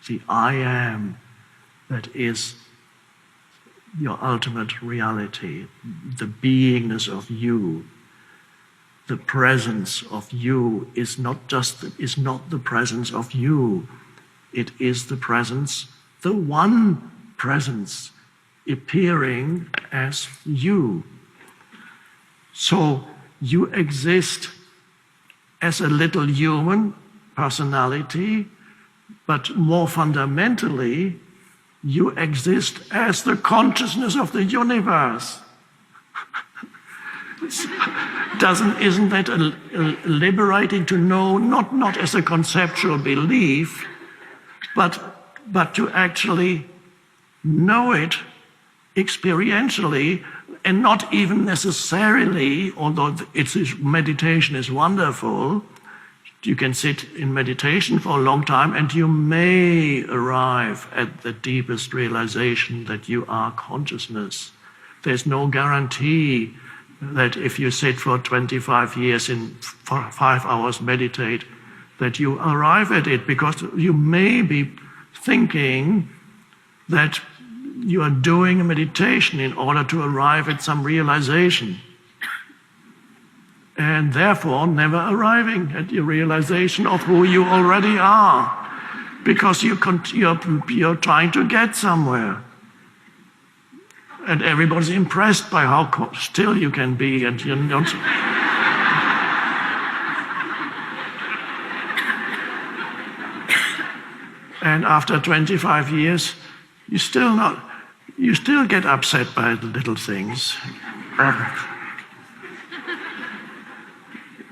the I am that is your ultimate reality, the beingness of you. The presence of you is not the presence of you. It is the presence, the one presence appearing as you. So you exist as a little human personality, but more fundamentally, you exist as the consciousness of the universe. Isn't that liberating to know, not as a conceptual belief, but to actually know it experientially, and not even necessarily, although meditation is wonderful, you can sit in meditation for a long time and you may arrive at the deepest realization that you are consciousness. There's no guarantee that if you sit for 25 years in 5 hours meditate, that you arrive at it, because you may be thinking that you are doing a meditation in order to arrive at some realization, and therefore never arriving at your realization of who you already are, because you're trying to get somewhere. And everybody's impressed by how still you can be, and you're not. And after 25 years, you still get upset by the little things.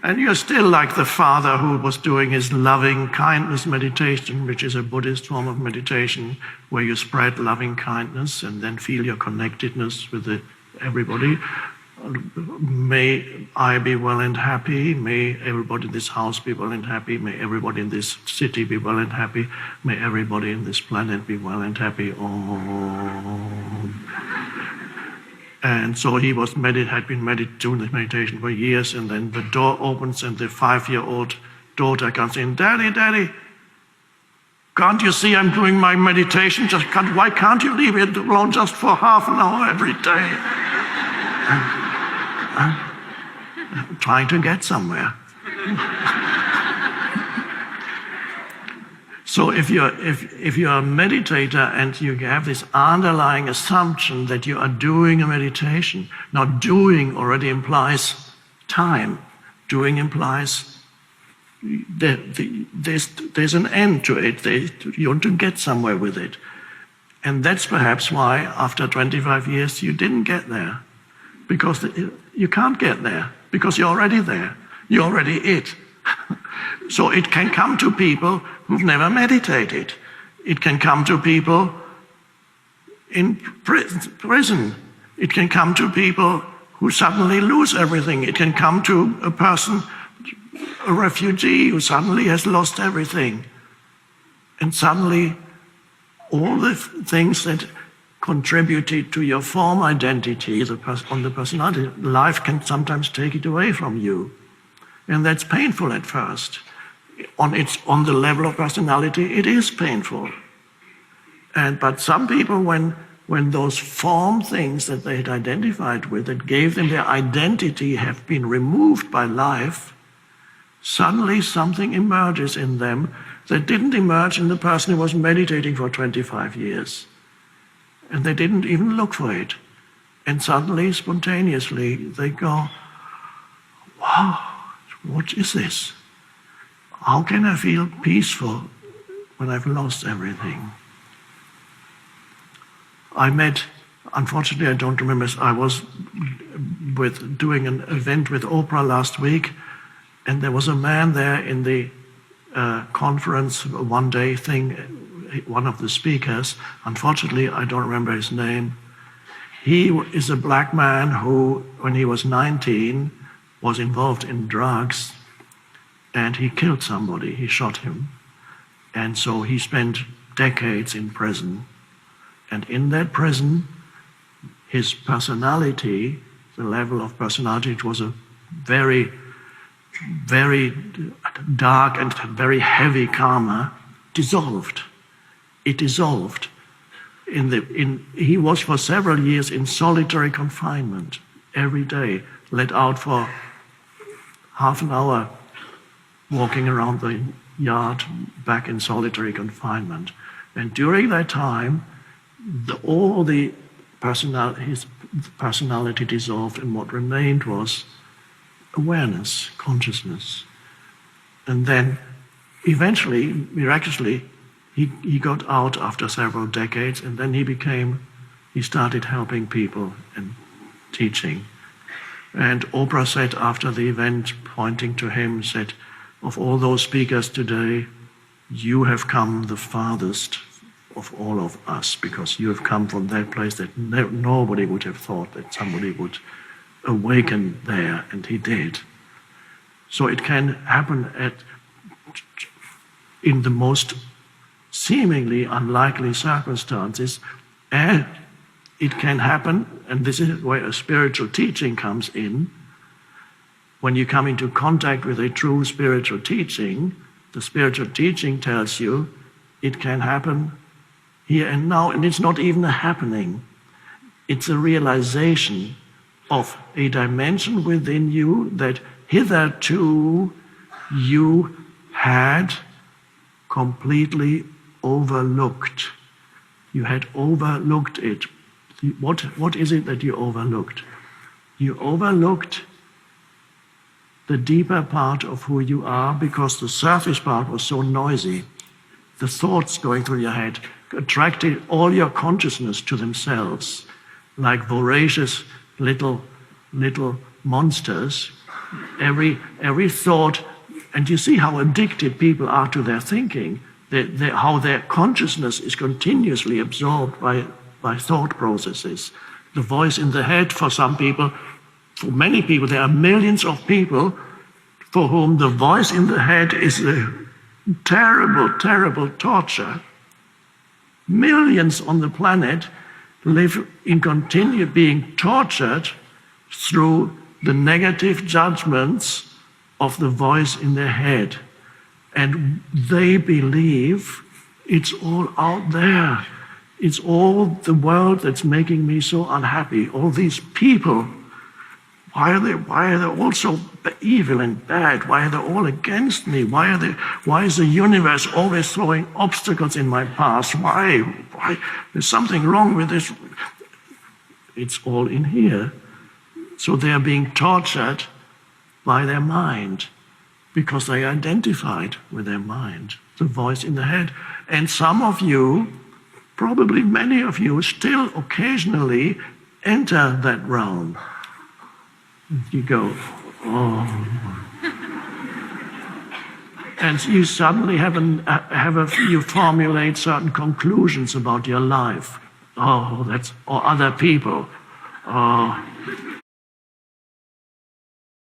And you're still like the father who was doing his loving kindness meditation, which is a Buddhist form of meditation, where you spread loving kindness and then feel your connectedness with everybody. May I be well and happy. May everybody in this house be well and happy. May everybody in this city be well and happy. May everybody in this planet be well and happy. Om. And so he had been doing this meditation for years, and then the door opens and the 5-year-old daughter comes in. Daddy, Daddy, can't you see I'm doing my meditation? Why can't you leave it alone just for half an hour every day? I'm trying to get somewhere. So if you're a meditator and you have this underlying assumption that you are doing a meditation, now doing already implies time. Doing implies there's an end to it. You want to get somewhere with it. And that's perhaps why after 25 years you didn't get there. Because you can't get there, because you're already there. You're already it. So it can come to people who've never meditated. It can come to people in prison. It can come to people who suddenly lose everything. It can come to a person, a refugee, who suddenly has lost everything. And suddenly all the things that contributed to your form identity, on the personality, life can sometimes take it away from you. And that's painful at first. On the level of personality, it is painful. But some people, when those form things that they had identified with, that gave them their identity, have been removed by life, suddenly something emerges in them that didn't emerge in the person who was meditating for 25 years. And they didn't even look for it. And suddenly, spontaneously, they go, wow, what is this? How can I feel peaceful when I've lost everything? Unfortunately I don't remember, I was doing an event with Oprah last week, and there was a man there in the conference, one-day thing, one of the speakers. Unfortunately, I don't remember his name. He is a black man who, when he was 19, was involved in drugs, and he killed somebody. He shot him. And so he spent decades in prison. And in that prison, his personality, the level of personality, it was a very, very dark and very heavy karma, dissolved. it dissolved. He was for several years in solitary confinement, every day, let out for half an hour, walking around the yard, back in solitary confinement. And during that time, his personality dissolved, and what remained was awareness, consciousness. And then, eventually, miraculously, he got out after several decades, and then he started helping people and teaching. And Oprah said after the event, pointing to him, said, of all those speakers today, you have come the farthest of all of us, because you have come from that place that nobody would have thought that somebody would awaken there, and he did. So it can happen in the most seemingly unlikely circumstances, and it can happen, and this is where a spiritual teaching comes in. When you come into contact with a true spiritual teaching, the spiritual teaching tells you it can happen here and now, and it's not even a happening. It's a realization of a dimension within you that hitherto you had completely overlooked. You had overlooked it. What is it that you overlooked? You overlooked the deeper part of who you are, because the surface part was so noisy. The thoughts going through your head attracted all your consciousness to themselves, like voracious little monsters. Every thought, and you see how addicted people are to their thinking, how their consciousness is continuously absorbed by thought processes. The voice in the head, for some people, for many people, there are millions of people for whom the voice in the head is a terrible, terrible torture. Millions on the planet live in continued being tortured through the negative judgments of the voice in their head. And they believe it's all out there. It's all the world that's making me so unhappy. All these people, why are they all so evil and bad? Why are they all against me? Why is the universe always throwing obstacles in my path? Why? There's something wrong with this. It's all in here. So they are being tortured by their mind, because they identified with their mind, the voice in the head. And some of you, probably many of you, still occasionally enter that realm. You go, oh. And you suddenly you formulate certain conclusions about your life. Oh, or other people. Oh,